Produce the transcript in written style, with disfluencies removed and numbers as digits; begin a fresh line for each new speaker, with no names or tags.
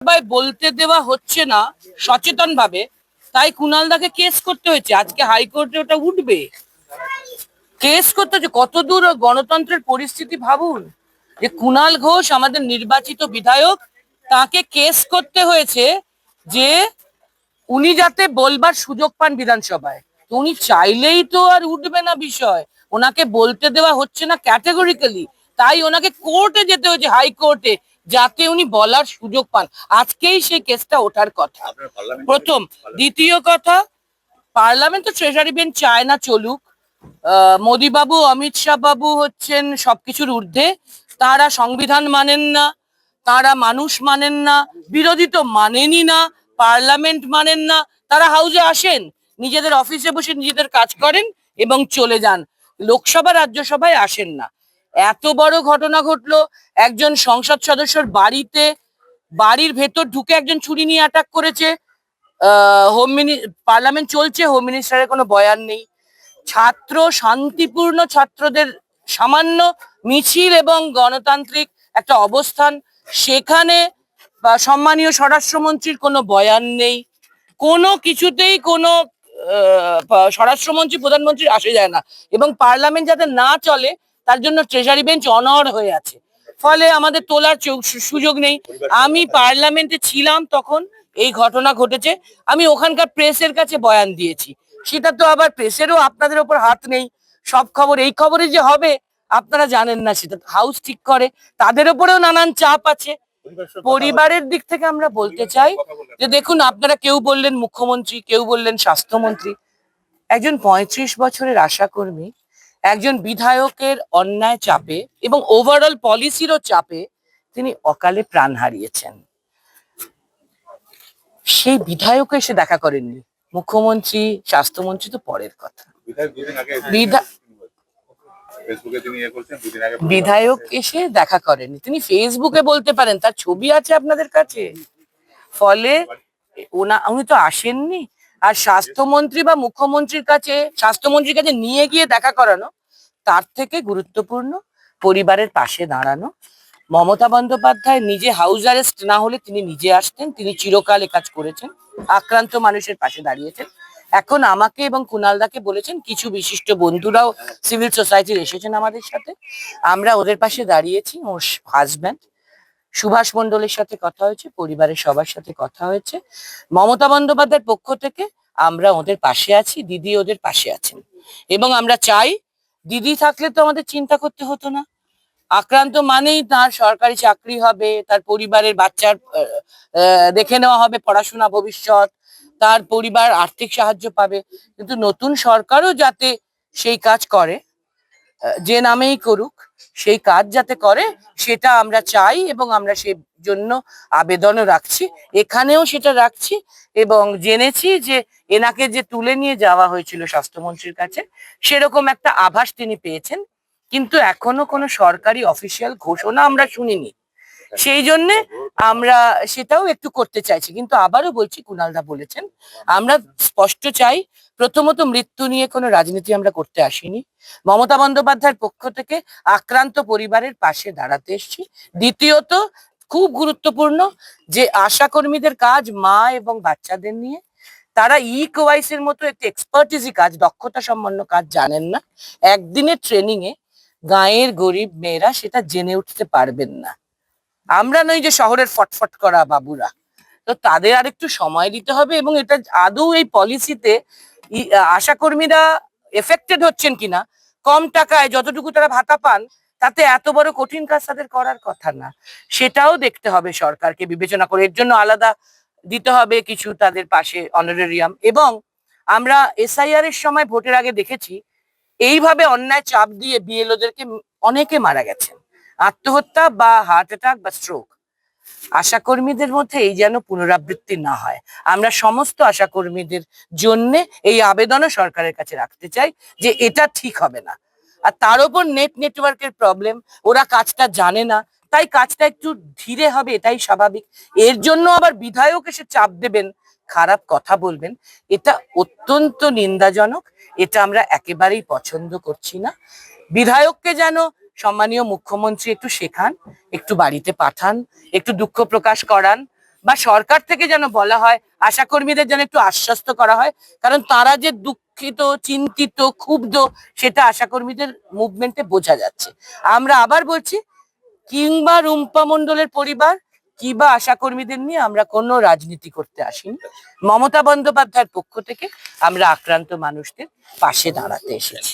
সবাই বলতে দেওয়া হচ্ছে না সচেতন ভাবে, তাই কুণালদাকে কেস করতে হয়েছে। আজকে হাইকোর্টে ওটা উঠবে, কেস করতে হচ্ছে। কত দূর গণতন্ত্রের পরিস্থিতি ভাবুন, যে কুণাল ঘোষ আমাদের নির্বাচিত বিধায়ক, তাকে কেস করতে হয়েছে যে উনি যাতে বলবার সুযোগ পান বিধানসভায়। তো উনি চাইলেই তো আর উঠবে না বিষয়, ওনাকে বলতে দেওয়া হচ্ছে না ক্যাটেগরিক্যালি, তাই ওনাকে কোর্টে যেতে হয়েছে, হাইকোর্টে, যাতে উনি বলার সুযোগ পান। আজকেই সেই কেসটা ওঠার কথা প্রথম। দ্বিতীয় কথা, পার্লামেন্ট তো ট্রেজারি বেঞ্চ চায় না চলুক। মোদি বাবু, অমিত শাহ বাবু হচ্ছেন সবকিছুর ঊর্ধ্বে। তারা সংবিধান মানেন না, তারা মানুষ মানেন না, বিরোধী তো মানেনই না, পার্লামেন্ট মানেন না। তারা হাউসে আসেন, নিজেদের অফিসে বসে নিজেদের কাজ করেন এবং চলে যান, লোকসভা রাজ্যসভায় আসেন না। এত বড় ঘটনা ঘটলো, একজন সংসদ সদস্যর বাড়িতে, বাড়ির ভেতর ঢুকে একজন ছুরি নিয়ে অ্যাটাক করেছে। পার্লামেন্ট চলছে, হোম মিনিস্টারের কোনো বয়ান নেই। শান্তিপূর্ণ ছাত্রদের সামান্য মিছিল এবং গণতান্ত্রিক একটা অবস্থান, সেখানে সম্মানীয় স্বরাষ্ট্রমন্ত্রীর কোনো বয়ান নেই। কোনো কিছুতেই কোনো স্বরাষ্ট্রমন্ত্রী, প্রধানমন্ত্রী আসে যায় না, এবং পার্লামেন্ট যাতে না চলে তার জন্য ট্রেজারি বেঞ্চ অনড় হয়ে আছে। ফলে আমাদের তোলার সুযোগ নেই। আমি পার্লামেন্টে ছিলাম তখন এই ঘটনা ঘটেছে, আমি ওখানকার প্রেসের কাছে বয়ান দিয়েছি। সেটা তো আবার প্রেসেরও আপনাদের ওপর হাত নেই, সব খবর এই খবরে যে হবে আপনারা জানেন না, সেটা হাউস ঠিক করে, তাদের ওপরেও নানান চাপ আছে। পরিবারের দিক থেকে আমরা বলতে চাই যে দেখুন, আপনারা কেউ বললেন মুখ্যমন্ত্রী, কেউ বললেন স্বাস্থ্যমন্ত্রী, একজন 35 বছরের আশাকর্মী, একজন বিধায়কের অন্যায় চাপে এবং ওভারঅল পলিসিরও চাপে তিনি অকালে প্রাণ হারিয়েছেন। সেই বিধায়ক এসে দেখা করেননি, মুখ্যমন্ত্রী স্বাস্থ্যমন্ত্রী তো পরের কথা। বিধায়ক এসে দেখা করেননি, তিনি ফেসবুকে বলতে পারেন, তার ছবি আছে আপনাদের কাছে। ফলে উনি তো আসেননি। আর স্বাস্থ্যমন্ত্রী বা মুখ্যমন্ত্রীর কাছে, স্বাস্থ্যমন্ত্রীর কাছে নিয়ে গিয়ে দেখা করানো, তার থেকে গুরুত্বপূর্ণ পরিবারের পাশে দাঁড়ানো। মমতা বন্দ্যোপাধ্যায় নিজে হাউস অ্যারেস্ট না হলে তিনি নিজে আসতেন, তিনি চিরকাল কাজ করেছেন, আক্রান্ত মানুষের পাশে দাঁড়িয়েছেন। এখন আমাকে এবং কুণালদাকে বলেছেন, কিছু বিশিষ্ট বন্ধুরাও সিভিল সোসাইটির এসেছেন আমাদের সাথে, আমরা ওদের পাশে দাঁড়িয়েছি। ওর হাজব্যান্ড সুভাষ মণ্ডলের সাথে কথা হয়েছে, পরিবারের সবার সাথে কথা হয়েছে। মমতা বন্দ্যোপাধ্যায়ের পক্ষ থেকে আমরা ওদের পাশে আছি, দিদি ওদের পাশে আছেন, এবং আমরা চাই, দিদি থাকলে তো আমাদের চিন্তা করতে হতো না। আক্রান্ত মানেই তার সরকারি চাকরি হবে, তার পরিবারের বাচ্চার দেখে নেওয়া হবে পড়াশোনা, ভবিষ্যৎ, তার পরিবার আর্থিক সাহায্য পাবে। কিন্তু নতুন সরকারও যাতে সেই কাজ করে, যে নামেই করুক, সেই কাজ যাতে করে সেটা আমরা চাই, এবং আমরা সেই জন্য আবেদনও রাখছি, এখানেও সেটা রাখছি। এবং জেনেছি যে এনাকে যে তুলে নিয়ে যাওয়া হয়েছিল স্বাস্থ্যমন্ত্রীর কাছে, সেরকম একটা আভাস তিনি পেয়েছেন, কিন্তু এখনো কোনো সরকারি অফিসিয়াল ঘোষণা আমরা শুনিনি। সেই জন্যে আমরা সেটাও একটু করতে চাইছি। কিন্তু আবারও বলছি, কুণালদা বলেছেন, আমরা স্পষ্ট চাই, প্রথমত মৃত্যু নিয়ে কোনো রাজনীতি আমরা করতে আসিনি, মমতা বন্দ্যোপাধ্যায়ের পক্ষ থেকে আক্রান্ত পরিবারের পাশে দাঁড়াতে এসেছি। দ্বিতীয়ত, খুব গুরুত্বপূর্ণ, যে আশাকর্মীদের কাজ মা এবং বাচ্চাদের নিয়ে, তারা কেওয়াইসি এর মতো একটি এক্সপার্টিজি কাজ, দক্ষতা সম্পন্ন কাজ জানেন না। একদিনের ট্রেনিং এ গাঁয়ের গরিব মেয়েরা সেটা জেনে উঠতে পারবেন না। আমরা নই যে শহরের ফটফট করা বাবুরা, তো তাদের আর একটু সময় দিতে হবে। এবং এটা আদৌ এই পলিসিতে আশাকর্মীরা এফেক্টেড হচ্ছেন কিনা, কম টাকায় যতটুকু তারা ভাতা পান, তাতে এত বড় কঠিন কাজ তাদের করার কথা না, সেটাও দেখতে হবে সরকারকে বিবেচনা করে। এর জন্য আলাদা দিতে হবে কিছু তাদের পাশে অনারেরিয়াম। এবং আমরা এসআইআর এর সময় ভোটের আগে দেখেছি, এইভাবে অন্যায় চাপ দিয়ে বিএলওদেরকে অনেকে মারা গেছেন, আত্মহত্যা বা হার্ট অ্যাটাক বা স্ট্রোক। আশাকর্মীদের মধ্যে এই যেন পুনরাবৃত্তি না হয়, আমরা সমস্ত আশাকর্মীদের জন্য এই আবেদনও সরকারের কাছে রাখতে চাই যে এটা ঠিক হবে না। আর তার উপর নেটওয়ার্কের প্রবলেম, ওরা কাজটা জানে না, তাই কাজটা একটু ধীরে হবে, এটাই স্বাভাবিক। এর জন্য আবার বিধায়ক এসে চাপ দেবেন, খারাপ কথা বলবেন, এটা অত্যন্ত নিন্দাজনক। এটা আমরা একেবারেই পছন্দ করছি না। বিধায়ককে যেন সম্মানীয় মুখ্যমন্ত্রী একটু শেখান, একটু বাড়িতে পাঠান, একটু দুঃখ প্রকাশ করান, বা সরকার থেকে যেন বলা হয়, আশাকর্মীদের যেন একটু আশ্বস্ত করা হয়, কারণ তারা যে দুঃখিত, চিন্তিত, ক্ষুব্ধ, সেটা আশাকর্মীদের মুভমেন্টে বোঝা যাচ্ছে। আমরা আবার বলছি, কিংবা রুম্পা মণ্ডলের পরিবার কিংবা আশাকর্মীদের নিয়ে আমরা কোনো রাজনীতি করতে আসিনি। মমতা বন্দ্যোপাধ্যায়ের পক্ষ থেকে আমরা আক্রান্ত মানুষদের পাশে দাঁড়াতে এসেছি।